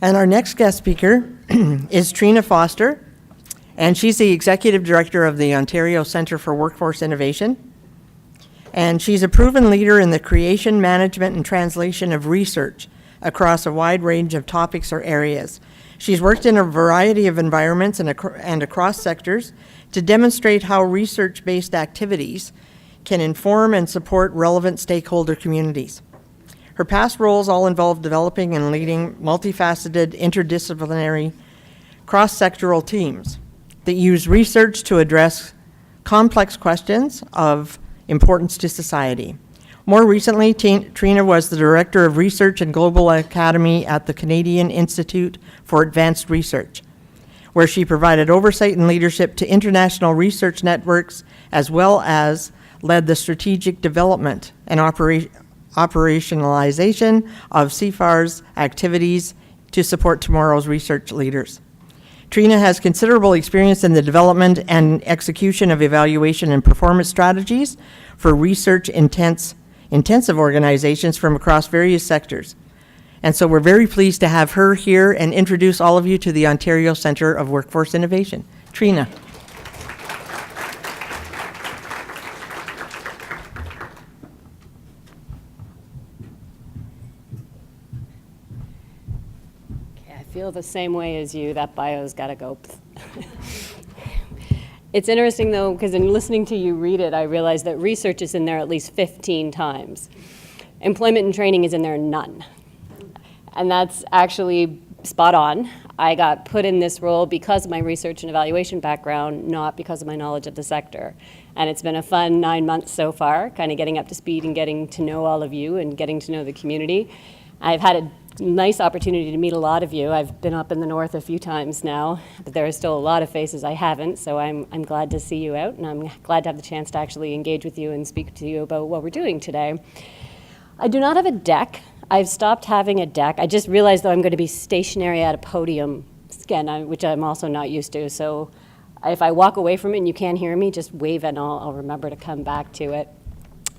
And our next guest speaker is Trina Foster, and she's the Executive Director of the Ontario Centre for Workforce Innovation. And she's a proven leader in the creation, management, and translation of research across a wide range of topics or areas. She's worked in a variety of environments and across sectors to demonstrate how research-based activities can inform and support relevant stakeholder communities. Her past roles all involve developing and leading multifaceted, interdisciplinary, cross-sectoral teams that use research to address complex questions of importance to society. More recently, Trina was the Director of Research and Global Academy at the Canadian Institute for Advanced Research, where she provided oversight and leadership to international research networks, as well as led the strategic development and operationalization of CFAR's activities to support tomorrow's research leaders. Trina has considerable experience in the development and execution of evaluation and performance strategies for research intensive organizations from across various sectors. And so we're very pleased to have her here and introduce all of you to the Ontario Centre of Workforce Innovation. Trina. I feel the same way as you. That bio's got to go. It's interesting, though, because in listening to you read it, I realized that research is in there at least 15 times. Employment and training is in there none. And that's actually spot on. I got put in this role because of my research and evaluation background, not because of my knowledge of the sector. And it's been a fun 9 months so far, kind of getting up to speed and getting to know all of you and getting to know the community. I've had a nice opportunity to meet a lot of you. I've been up in the north a few times now, but there are still a lot of faces I haven't, so I'm glad to see you out, and I'm glad to have the chance to actually engage with you and speak to you about what we're doing today. I do not have a deck. I've stopped having a deck. I just realized, though, I'm going to be stationary at a podium, again, which I'm also not used to, so if I walk away from it and you can't hear me, just wave and I'll remember to come back to it.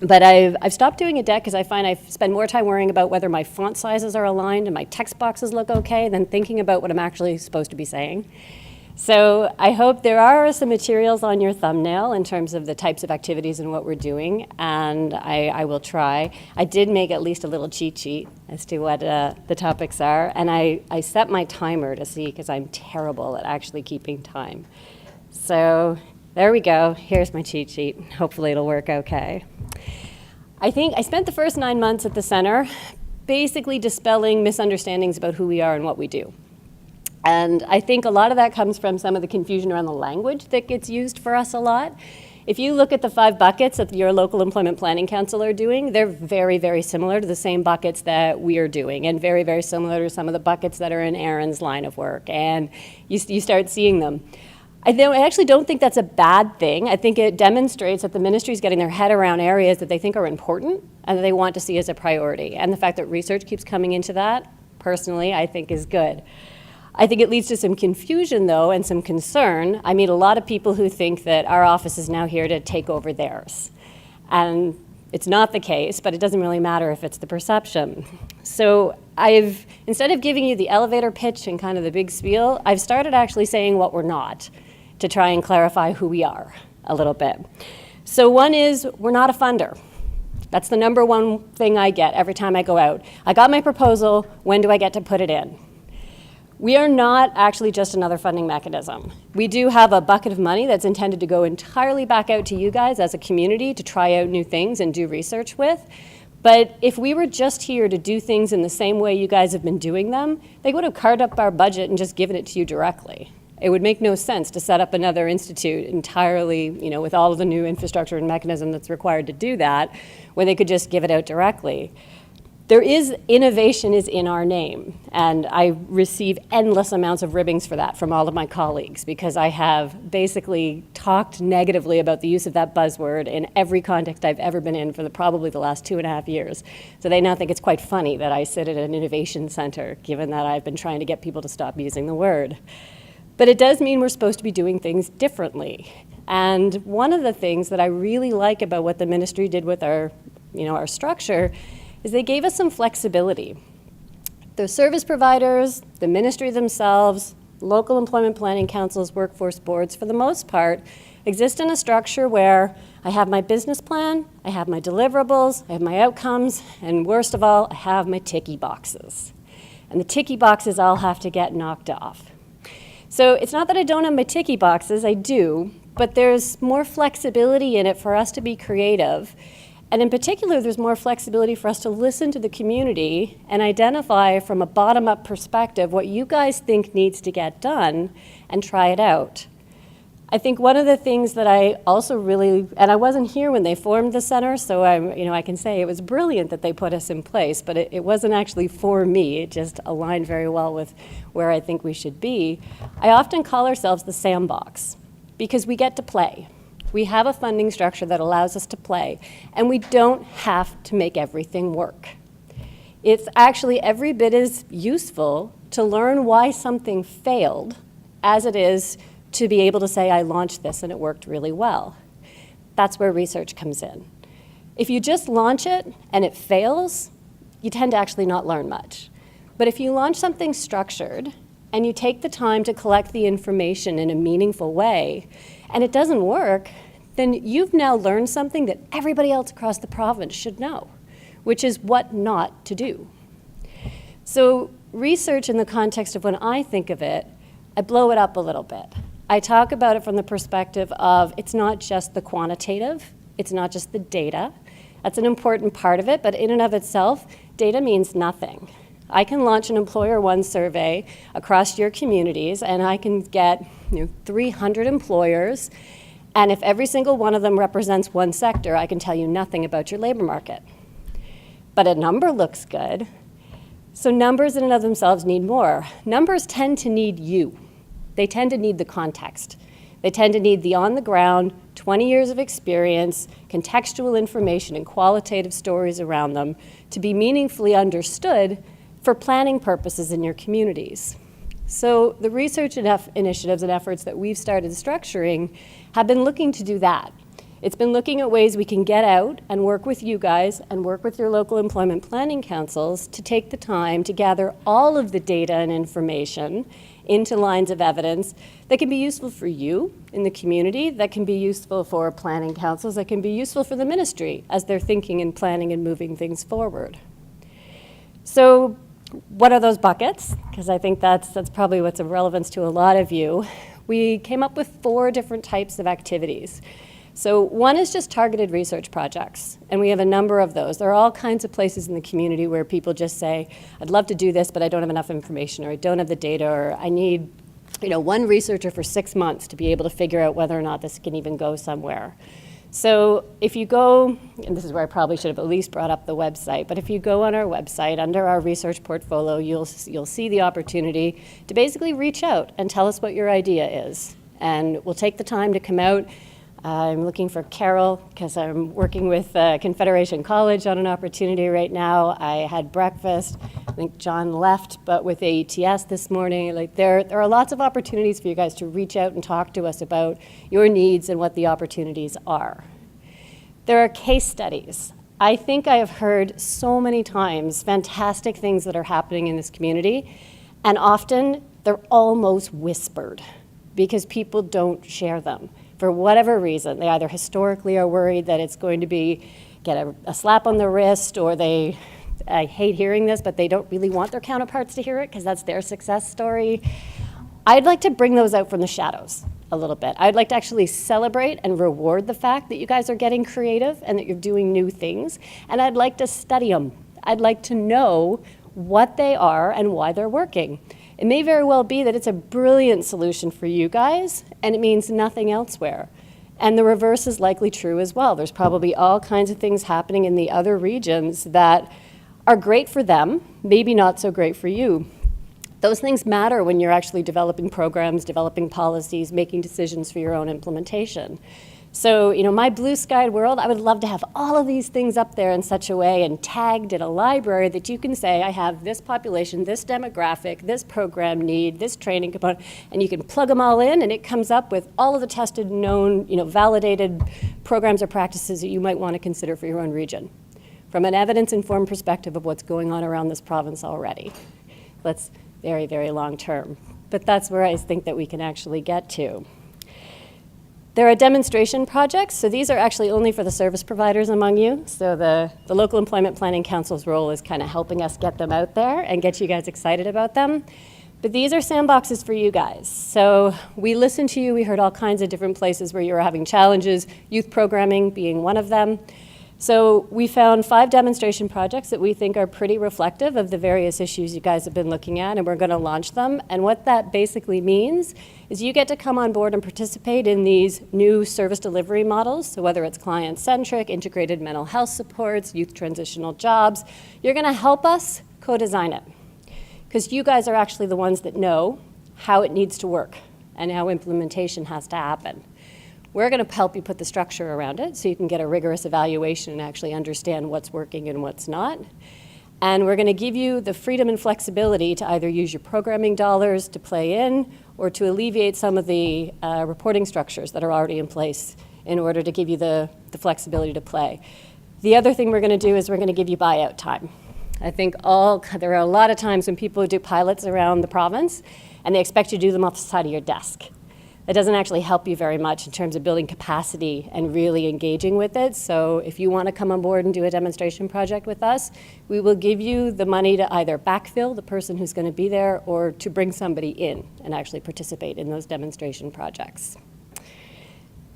But I've stopped doing a deck because I find I spend more time worrying about whether my font sizes are aligned and my text boxes look okay than thinking about what I'm actually supposed to be saying. So I hope there are some materials on your thumbnail in terms of the types of activities and what we're doing, and I will try. I did make at least a little cheat sheet as to what the topics are, and I set my timer to see because I'm terrible at actually keeping time. So there we go. Here's my cheat sheet. Hopefully it'll work okay. I think I spent the first 9 months at the center basically dispelling misunderstandings about who we are and what we do. And I think a lot of that comes from some of the confusion around the language that gets used for us a lot. If you look at the 5 buckets that your local employment planning council are doing, they're very, very similar to the same buckets that we are doing, and very, very similar to some of the buckets that are in Aaron's line of work. And you start seeing them. I actually don't think that's a bad thing. I think it demonstrates that the ministry is getting their head around areas that they think are important and that they want to see as a priority. And the fact that research keeps coming into that, personally, I think is good. I think it leads to some confusion, though, and some concern. I meet a lot of people who think that our office is now here to take over theirs. And it's not the case, but it doesn't really matter if it's the perception. So instead of giving you the elevator pitch and kind of the big spiel, I've started actually saying what we're not, to try and clarify who we are a little bit. So one is, we're not a funder. That's the number one thing I get every time I go out. I got my proposal, when do I get to put it in? We are not actually just another funding mechanism. We do have a bucket of money that's intended to go entirely back out to you guys as a community to try out new things and do research with. But if we were just here to do things in the same way you guys have been doing them, they would have carved up our budget and just given it to you directly. It would make no sense to set up another institute entirely, with all of the new infrastructure and mechanism that's required to do that, where they could just give it out directly. Innovation is in our name, and I receive endless amounts of ribbings for that from all of my colleagues, because I have basically talked negatively about the use of that buzzword in every context I've ever been in for probably the last 2.5 years. So they now think it's quite funny that I sit at an innovation center, given that I've been trying to get people to stop using the word. But it does mean we're supposed to be doing things differently. And one of the things that I really like about what the ministry did with our structure is they gave us some flexibility. The service providers, the ministry themselves, local employment planning councils, workforce boards, for the most part, exist in a structure where I have my business plan, I have my deliverables, I have my outcomes, and worst of all, I have my ticky boxes. And the ticky boxes all have to get knocked off. So it's not that I don't have my ticky boxes, I do, but there's more flexibility in it for us to be creative. And in particular, there's more flexibility for us to listen to the community and identify from a bottom-up perspective what you guys think needs to get done and try it out. I think one of the things that I also really, and I wasn't here when they formed the center, so I can say it was brilliant that they put us in place, but it wasn't actually for me. It just aligned very well with where I think we should be. I often call ourselves the sandbox because we get to play. We have a funding structure that allows us to play, and we don't have to make everything work. It's actually every bit as useful to learn why something failed as it is to be able to say, I launched this and it worked really well. That's where research comes in. If you just launch it and it fails, you tend to actually not learn much. But if you launch something structured and you take the time to collect the information in a meaningful way, and it doesn't work, then you've now learned something that everybody else across the province should know, which is what not to do. So research in the context of when I think of it, I blow it up a little bit. I talk about it from the perspective of it's not just the quantitative, it's not just the data. That's an important part of it, but in and of itself, data means nothing. I can launch an Employer One survey across your communities, and I can get 300 employers, and if every single one of them represents one sector, I can tell you nothing about your labor market. But a number looks good. So numbers in and of themselves need more. Numbers tend to need you. They tend to need the context. They tend to need the on-the-ground, 20 years of experience, contextual information, and qualitative stories around them to be meaningfully understood for planning purposes in your communities. So the research initiatives and efforts that we've started structuring have been looking to do that. It's been looking at ways we can get out and work with you guys and work with your local employment planning councils to take the time to gather all of the data and information into lines of evidence that can be useful for you in the community, that can be useful for planning councils, that can be useful for the ministry as they're thinking and planning and moving things forward. So what are those buckets? Because I think that's probably what's of relevance to a lot of you. We came up with 4 different types of activities. So one is just targeted research projects, and we have a number of those. There are all kinds of places in the community where people just say, I'd love to do this, but I don't have enough information, or I don't have the data, or I need one researcher for 6 months to be able to figure out whether or not this can even go somewhere. So if you go, and this is where I probably should have at least brought up the website, but if you go on our website, under our research portfolio, you'll see the opportunity to basically reach out and tell us what your idea is. And we'll take the time to come out. I'm looking for Carol because I'm working with Confederation College on an opportunity right now. I had breakfast. I think John left, but with AETS this morning. There are lots of opportunities for you guys to reach out and talk to us about your needs and what the opportunities are. There are case studies. I think I have heard so many times fantastic things that are happening in this community, and often they're almost whispered because people don't share them. For whatever reason, they either historically are worried that it's going to get a slap on the wrist, or I hate hearing this, but they don't really want their counterparts to hear it because that's their success story. I'd like to bring those out from the shadows a little bit. I'd like to actually celebrate and reward the fact that you guys are getting creative and that you're doing new things, and I'd like to study them. I'd like to know what they are and why they're working. It may very well be that it's a brilliant solution for you guys, and it means nothing elsewhere. And the reverse is likely true as well. There's probably all kinds of things happening in the other regions that are great for them, maybe not so great for you. Those things matter when you're actually developing programs, developing policies, making decisions for your own implementation. So, my blue sky world, I would love to have all of these things up there in such a way and tagged in a library that you can say, I have this population, this demographic, this program need, this training component, and you can plug them all in, and it comes up with all of the tested, known, validated programs or practices that you might want to consider for your own region, from an evidence-informed perspective of what's going on around this province already. That's very, very long term. But that's where I think that we can actually get to. There are demonstration projects, so these are actually only for the service providers among you. So the Local Employment Planning Council's role is kind of helping us get them out there and get you guys excited about them. But these are sandboxes for you guys. So we listened to you, we heard all kinds of different places where you were having challenges, youth programming being one of them. So we found 5 demonstration projects that we think are pretty reflective of the various issues you guys have been looking at, and we're going to launch them. And what that basically means is you get to come on board and participate in these new service delivery models. So whether it's client-centric, integrated mental health supports, youth transitional jobs, you're going to help us co-design it. Because you guys are actually the ones that know how it needs to work and how implementation has to happen. We're going to help you put the structure around it so you can get a rigorous evaluation and actually understand what's working and what's not. And we're going to give you the freedom and flexibility to either use your programming dollars to play in or to alleviate some of the reporting structures that are already in place in order to give you the flexibility to play. The other thing we're going to do is we're going to give you buyout time. I think there are a lot of times when people do pilots around the province and they expect you to do them off the side of your desk. That doesn't actually help you very much in terms of building capacity and really engaging with it. So if you want to come on board and do a demonstration project with us, we will give you the money to either backfill the person who's going to be there or to bring somebody in and actually participate in those demonstration projects.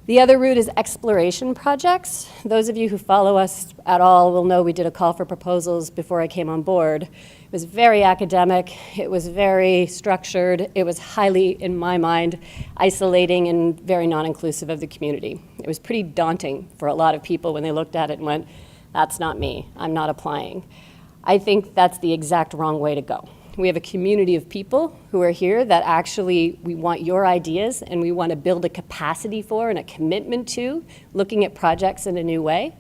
The other route is exploration projects. Those of you who follow us at all will know we did a call for proposals before I came on board. It was very academic, it was very structured, it was highly, in my mind, isolating and very non-inclusive of the community. It was pretty daunting for a lot of people when they looked at it and went, that's not me, I'm not applying. I think that's the exact wrong way to go. We have a community of people who are here that actually we want your ideas and we want to build a capacity for and a commitment to looking at projects in a new way.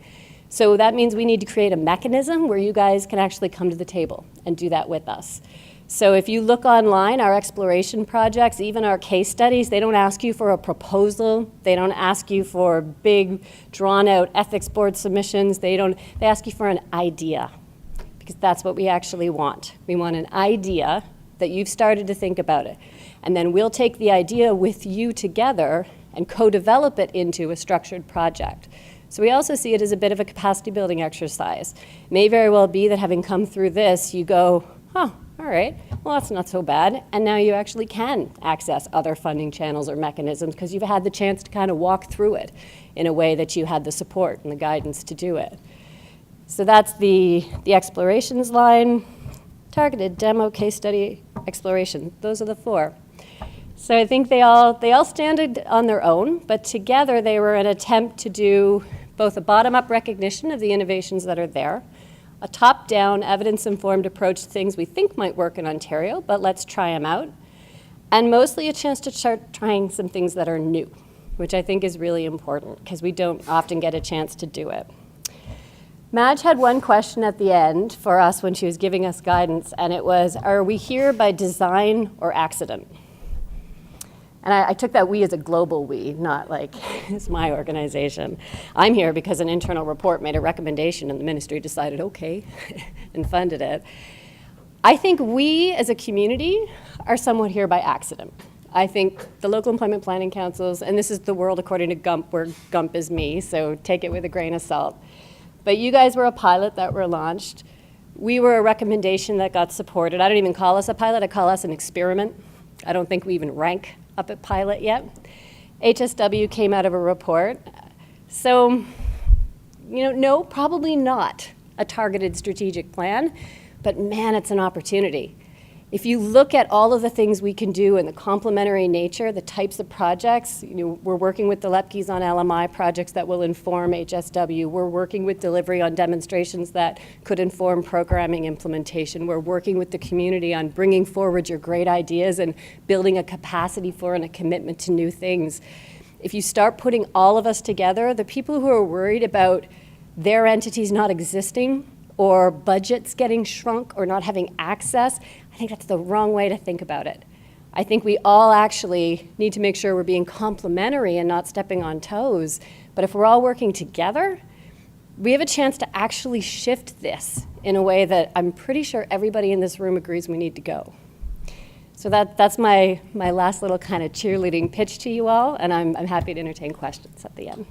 So that means we need to create a mechanism where you guys can actually come to the table and do that with us. So if you look online, our exploration projects, even our case studies, they don't ask you for a proposal. They don't ask you for big, drawn-out ethics board submissions. They ask you for an idea. Because that's what we actually want. We want an idea that you've started to think about it. And then we'll take the idea with you together and co-develop it into a structured project. So we also see it as a bit of a capacity building exercise. It may very well be that having come through this, you go, oh, all right, well, that's not so bad. And now you actually can access other funding channels or mechanisms because you've had the chance to kind of walk through it in a way that you had the support and the guidance to do it. So that's the explorations line, targeted demo, case study, exploration. Those are the 4. So I think they all stand on their own, but together they were an attempt to do both a bottom-up recognition of the innovations that are there, a top-down, evidence-informed approach to things we think might work in Ontario, but let's try them out, and mostly a chance to start trying some things that are new, which I think is really important because we don't often get a chance to do it. Madge had one question at the end for us when she was giving us guidance, and it was, are we here by design or accident? And I took that we as a global we, not like it's my organization. I'm here because an internal report made a recommendation and the ministry decided, okay, and funded it. I think we as a community are somewhat here by accident. I think the local employment planning councils, and this is the world according to Gump, where Gump is me, so take it with a grain of salt. But you guys were a pilot that were launched. We were a recommendation that got supported. I don't even call us a pilot, I call us an experiment. I don't think we even rank up at pilot yet. HSW came out of a report. So, no, probably not a targeted strategic plan, but man, it's an opportunity. If you look at all of the things we can do and the complementary nature, the types of projects, we're working with the LEPCs on LMI projects that will inform HSW. We're working with delivery on demonstrations that could inform programming implementation. We're working with the community on bringing forward your great ideas and building a capacity for and a commitment to new things. If you start putting all of us together, the people who are worried about their entities not existing or budgets getting shrunk or not having access, I think that's the wrong way to think about it. I think we all actually need to make sure we're being complementary and not stepping on toes. But if we're all working together, we have a chance to actually shift this in a way that I'm pretty sure everybody in this room agrees we need to go. So that's my last little kind of cheerleading pitch to you all, and I'm happy to entertain questions at the end.